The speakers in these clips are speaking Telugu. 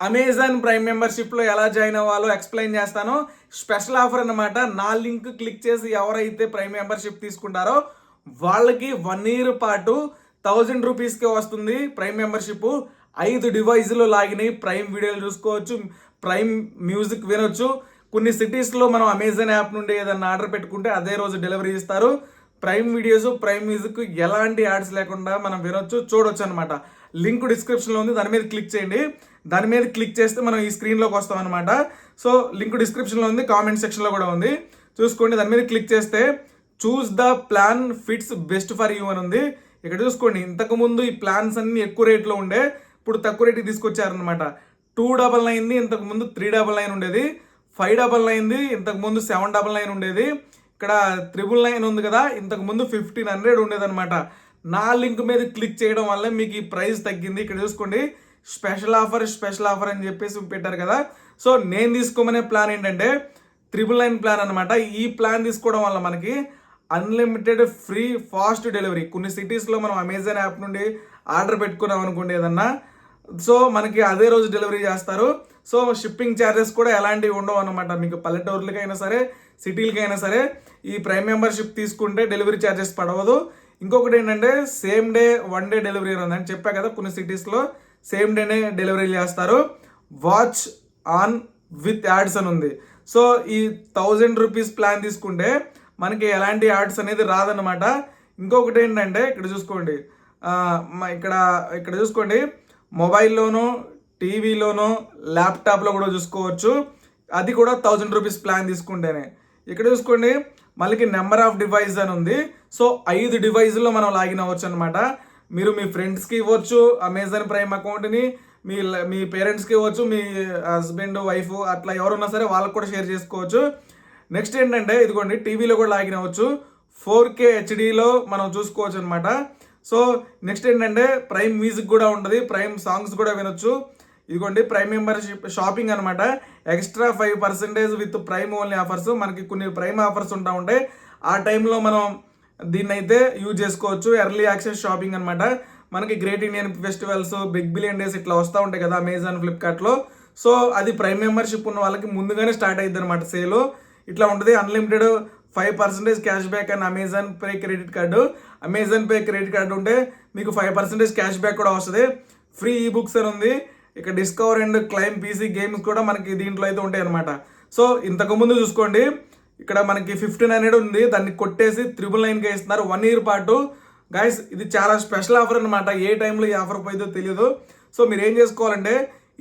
అమెజాన్ ప్రైమ్ మెంబర్షిప్లో ఎలా జాయిన్ అవ్వాలో ఎక్స్ప్లెయిన్ చేస్తాను. స్పెషల్ ఆఫర్ అన్నమాట. నా లింక్ క్లిక్ చేసి ఎవరైతే ప్రైమ్ మెంబర్షిప్ తీసుకుంటారో వాళ్ళకి 1 ఇయర్ పాటు 1000 రూపీస్కే వస్తుంది ప్రైమ్ మెంబర్షిప్. 5 డివైజ్లో లాగిన్ అయ్యి ప్రైమ్ వీడియోలు చూసుకోవచ్చు, ప్రైమ్ మ్యూజిక్ వినొచ్చు. కొన్ని సిటీస్లో మనం అమెజాన్ యాప్ నుండి ఏదైనా ఆర్డర్ పెట్టుకుంటే అదే రోజు డెలివరీ ఇస్తారు. ప్రైమ్ వీడియోస్, ప్రైమ్ మ్యూజిక్ ఎలాంటి యాడ్స్ లేకుండా మనం వినొచ్చు, చూడొచ్చు అనమాట. లింక్ డిస్క్రిప్షన్లో ఉంది, దాని మీద క్లిక్ చేయండి. దాని మీద క్లిక్ చేస్తే మనం ఈ స్క్రీన్లోకి వస్తాం అనమాట. సో లింక్ డిస్క్రిప్షన్లో ఉంది, కామెంట్ సెక్షన్లో కూడా ఉంది, చూసుకోండి. దాని మీద క్లిక్ చేస్తే choose the plan fits best for you అని ఉంది. ఇక్కడ చూసుకోండి, ఇంతకుముందు ఈ ప్లాన్స్ అన్ని ఎక్కువ రేట్లో ఉండే, ఇప్పుడు తక్కువ రేటుకి తీసుకొచ్చారనమాట. 299 ఇంతకుముందు 399 ఉండేది, 599 ఇంతకుముందు 799 ఉండేది. ఇక్కడ 999 ఉంది కదా, ఇంతకుముందు 1500 ఉండేది అనమాట. నా లింక్ మీద క్లిక్ చేయడం వల్ల మీకు ఈ ప్రైస్ తగ్గింది. ఇక్కడ చూసుకోండి, స్పెషల్ ఆఫర్ అని చెప్పేసి పెట్టారు కదా. సో నేను తీసుకోమనే ప్లాన్ ఏంటంటే 999 ప్లాన్ అనమాట. ఈ ప్లాన్ తీసుకోవడం వల్ల మనకి అన్లిమిటెడ్ ఫ్రీ ఫాస్ట్ డెలివరీ. కొన్ని సిటీస్లో మనం అమెజాన్ యాప్ నుండి ఆర్డర్ పెట్టుకున్నాం అనుకోండి ఏదన్నా, సో మనకి అదే రోజు డెలివరీ చేస్తారు. సో షిప్పింగ్ ఛార్జెస్ కూడా ఎలాంటివి ఉండవు అనమాట. మీకు పల్లెటూర్లకైనా సరే, సిటీలకైనా సరే ఈ ప్రైమ్ మెంబర్షిప్ తీసుకుంటే డెలివరీ ఛార్జెస్ పడవదు. ఇంకొకటి ఏంటంటే సేమ్ డే 1 డే డెలివరీ ఉందని చెప్పా కదా, కొన్ని సిటీస్లో సేమ్ డేనే డెలివరీ చేస్తారు. వాచ్ ఆన్ విత్ యాడ్స్ అని ఉంది. సో ఈ 1000 రూపీస్ ప్లాన్ తీసుకుంటే మనకి ఎలాంటి యాడ్స్ అనేది రాదనమాట. ఇంకొకటి ఏంటంటే ఇక్కడ చూసుకోండి, ఇక్కడ చూసుకోండి, మొబైల్లోనూ, టీవీలోనూ, ల్యాప్టాప్లో కూడా చూసుకోవచ్చు. అది కూడా 1000 రూపీస్ ప్లాన్ తీసుకుంటేనే. ఇక్కడ చూసుకోండి, మళ్ళీ నెంబర్ ఆఫ్ డివైస్ అని ఉంది. సో 5 డివైజ్లో మనం లాగిన్ అవ్వచ్చు అనమాట. మీరు మీ ఫ్రెండ్స్కి ఇవ్వచ్చు అమెజాన్ ప్రైమ్ అకౌంట్ని, మీ పేరెంట్స్కి ఇవ్వచ్చు, మీ హస్బెండ్, వైఫ్ అట్లా ఎవరున్నా సరే వాళ్ళకి కూడా షేర్ చేసుకోవచ్చు. నెక్స్ట్ ఏంటంటే ఇదిగోండి, టీవీలో కూడా లాగిన్ అవ్వచ్చు, 4K హెచ్డీలో మనం చూసుకోవచ్చు అనమాట. సో నెక్స్ట్ ఏంటంటే ప్రైమ్ మ్యూజిక్ కూడా ఉంటుంది, ప్రైమ్ సాంగ్స్ కూడా వినొచ్చు. ఇదిగోండి, ప్రైమ్ మెంబర్షిప్ షాపింగ్ అనమాట. Extra 5% with prime only offers. మనకి కొన్ని ప్రైమ్ ఆఫర్స్ ఉంటాయి, ఆ టైంలో మనం దీన్ని అయితే యూజ్ చేసుకోవచ్చు. ఎర్లీ యాక్సెస్ షాపింగ్ అనమాట. మనకి great Indian festivals, big billion days ఇట్లా వస్తూ ఉంటాయి కదా అమెజాన్, ఫ్లిప్కార్ట్లో. సో అది ప్రైమ్ మెంబర్షిప్ ఉన్న వాళ్ళకి ముందుగానే స్టార్ట్ అయ్యింది అనమాట సేల్. ఇట్లా ఉంటుంది. Unlimited 5% cash back and Amazon pay credit card. Amazon pay credit card ఉంటే మీకు 5% క్యాష్ బ్యాక్ కూడా వస్తుంది. ఫ్రీ ఈ బుక్స్ అని ఉంది. ఇక discover and claim PC games కూడా మనకి దీంట్లో అయితే ఉంటాయి అనమాట. సో ఇంతకుముందు చూసుకోండి, ఇక్కడ మనకి 1500 ఉంది, దాన్ని కొట్టేసి 999కే ఇస్తున్నారు 1 ఇయర్ పాటు. గైస్ ఇది చాలా స్పెషల్ ఆఫర్ అనమాట. ఏ టైంలో ఈ ఆఫర్ పోయిందో తెలియదు. సో మీరు ఏం చేసుకోవాలంటే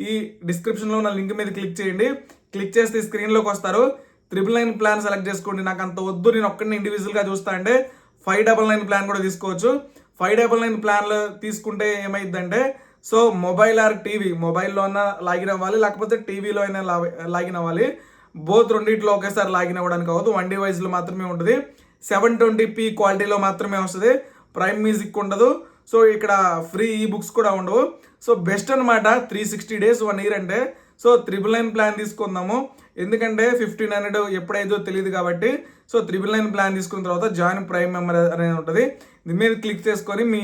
ఈ డిస్క్రిప్షన్లో ఉన్న లింక్ మీద క్లిక్ చేయండి. క్లిక్ చేస్తే స్క్రీన్లోకి వస్తారు. 999 ప్లాన్ సెలెక్ట్ చేసుకోండి. నాకు అంత వద్దు, నేను ఒక్కడిని ఇండివిజువల్గా చూస్తా అంటే 599 ప్లాన్ కూడా తీసుకోవచ్చు. 599 ప్లాన్లు తీసుకుంటే ఏమైందంటే, సో మొబైల్ ఆర్ టీవీ, మొబైల్లో అయినా లాగిన్ అవ్వాలి, లేకపోతే టీవీలో అయినా లాగిన్ అవ్వాలి. బోత్ రెండింటిలో ఒకేసారి లాగిన్ అవ్వడానికి అవ్వదు. 1 డివైస్లో మాత్రమే ఉంటుంది. 720p క్వాలిటీలో మాత్రమే వస్తుంది. ప్రైమ్ మ్యూజిక్ ఉండదు. సో ఇక్కడ ఫ్రీ ఈ బుక్స్ కూడా ఉండవు. సో బెస్ట్ అనమాట 360 days 1 year అంటే. సో 999 ప్లాన్ తీసుకుందాము, ఎందుకంటే 1500 ఎప్పుడైదో తెలియదు కాబట్టి. సో 999 ప్లాన్ తీసుకున్న తర్వాత జాయిన్ ప్రైమ్ మెంబర్ అనేది ఉంటుంది. దీని మీద క్లిక్ చేసుకొని మీ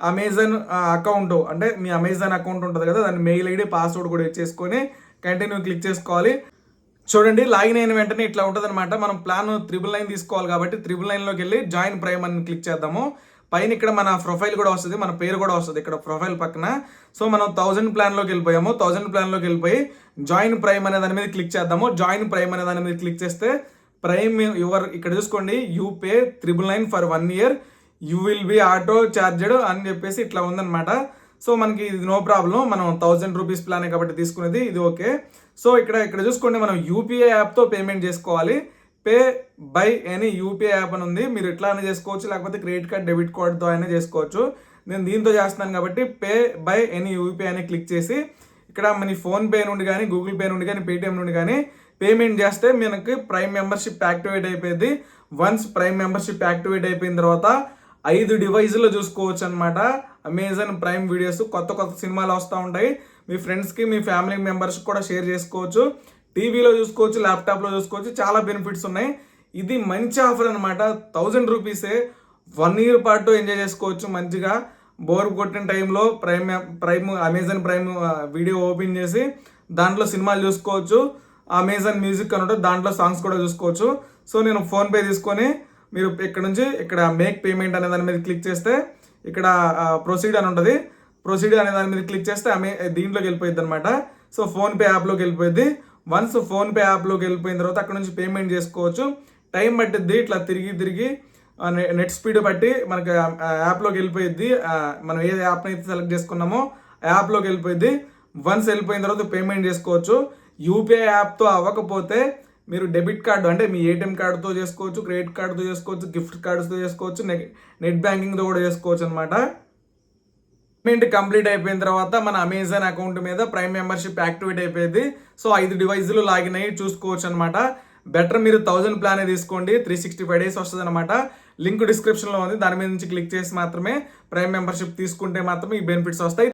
అమెజాన్ అకౌంట్, అంటే మీ అమెజాన్ అకౌంట్ ఉంటుంది కదా, దాని మెయిల్ ఐడి, పాస్వర్డ్ కూడా ఇచ్చేసుకొని కంటిన్యూ క్లిక్ చేసుకోవాలి. చూడండి, లాగిన్ అయిన వెంటనే ఇట్లా ఉంటుంది అనమాట. మనం ప్లాన్ 999 తీసుకోవాలి కాబట్టి 999లోకి వెళ్ళి జాయిన్ ప్రైమ్ అని క్లిక్ చేద్దాము. పైన ఇక్కడ మన ప్రొఫైల్ కూడా వస్తుంది, మన పేరు కూడా వస్తుంది ఇక్కడ ప్రొఫైల్ పక్కన. సో మనం 1000 ప్లాన్లోకి వెళ్ళిపోయాము. 1000 ప్లాన్లోకి వెళ్ళిపోయి జాయిన్ ప్రైమ్ అనే దాని మీద క్లిక్ చేద్దాము. జాయిన్ ప్రైమ్ అనే దాని మీద క్లిక్ చేస్తే ప్రైమ్ ఇక్కడ చూసుకోండి, you pay 999 for 1 year, you will be auto charged అని చెప్పేసి ఇట్లా ఉందన్నమాట. సో మనకి ఇది నో ప్రాబ్లం, మనం 1000 రూపీస్ ప్లానే కాబట్టి తీసుకునేది, ఇది ఓకే. సో ఇక్కడ చూసుకోండి, మనం యూపీఐ యాప్తో పేమెంట్ చేసుకోవాలి. Pay by any UPI app అని ఉంది. మీరు ఇట్లా అయినా చేసుకోవచ్చు, లేకపోతే క్రెడిట్ కార్డ్, డెబిట్ కార్డ్తో అయినా చేసుకోవచ్చు. నేను దీంతో చేస్తున్నాను కాబట్టి పే బై ఎనీ యూపీఐ అని క్లిక్ చేసి ఇక్కడ మన ఫోన్పే నుండి కానీ, గూగుల్ పే నుండి కానీ, పేటిఎం నుండి కానీ పేమెంట్ చేస్తే మనకి ప్రైమ్ మెంబర్షిప్ యాక్టివేట్ అయిపోయింది. వన్స్ ప్రైమ్ మెంబర్షిప్ యాక్టివేట్ అయిపోయిన తర్వాత 5 డివైజ్లో చూసుకోవచ్చు అనమాట అమెజాన్ ప్రైమ్ వీడియోస్. కొత్త కొత్త సినిమాలు వస్తూ ఉంటాయి. మీ ఫ్రెండ్స్కి, మీ ఫ్యామిలీ మెంబర్స్కి కూడా షేర్ చేసుకోవచ్చు. టీవీలో చూసుకోవచ్చు, ల్యాప్టాప్లో చూసుకోవచ్చు. చాలా బెనిఫిట్స్ ఉన్నాయి. ఇది మంచి ఆఫర్ అనమాట. 1000 రూపీసే 1 year పాటు ఎంజాయ్ చేసుకోవచ్చు మంచిగా. బోర్ కొట్టిన టైంలో prime Amazon prime video open చేసి దాంట్లో సినిమాలు చూసుకోవచ్చు. అమెజాన్ మ్యూజిక్ అని ఉంటుంది, దాంట్లో సాంగ్స్ కూడా చూసుకోవచ్చు. సో నేను ఫోన్పే తీసుకొని మీరు ఇక్కడ నుంచి ఇక్కడ మేక్ పేమెంట్ అనే దాని మీద క్లిక్ చేస్తే ఇక్కడ ప్రొసీడ్ అని ఉంటుంది. ప్రొసీడ్ అనే దాని మీద క్లిక్ చేస్తే దీంట్లోకి వెళ్ళిపోయింది అనమాట. సో ఫోన్పే యాప్లోకి వెళ్ళిపోయింది. వన్స్ ఫోన్పే యాప్లోకి వెళ్ళిపోయిన తర్వాత అక్కడ నుంచి పేమెంట్ చేసుకోవచ్చు. టైం పట్టిద్ది, ఇట్లా తిరిగి నెట్ స్పీడ్ బట్టి మనకి యాప్లోకి వెళ్ళిపోయిద్ది. మనం ఏ యాప్ని అయితే సెలెక్ట్ చేసుకున్నామో ఆ యాప్లోకి వెళ్ళిపోయింది. వన్స్ వెళ్ళిపోయిన తర్వాత పేమెంట్ చేసుకోవచ్చు. యూపీఐ యాప్తో అవ్వకపోతే మీరు డెబిట్ కార్డు అంటే మీ ఏటీఎం కార్డుతో చేసుకోవచ్చు, క్రెడిట్ కార్డుతో చేసుకోవచ్చు, గిఫ్ట్ కార్డ్స్తో చేసుకోవచ్చు, నెట్ బ్యాంకింగ్తో కూడా చేసుకోవచ్చు అనమాట. పేమెంట్ కంప్లీట్ అయిపోయిన తర్వాత మన అమెజాన్ అకౌంట్ మీద ప్రైమ్ మెంబర్షిప్ యాక్టివేట్ అయిపోయింది. సో 5 డివైజులు లాగిన్ అయ్యి చూసుకోవచ్చు అనమాట. బెటర్ మీరు 1000 ప్లానే తీసుకోండి, 365 డేస్ వస్తుంది అనమాట. లింక్ డిస్క్రిప్షన్లో ఉంది, దాని మీద నుంచి క్లిక్ చేసి మాత్రమే ప్రైమ్ మెంబర్షిప్ తీసుకుంటే మాత్రమే ఈ బెనిఫిట్స్ వస్తాయి.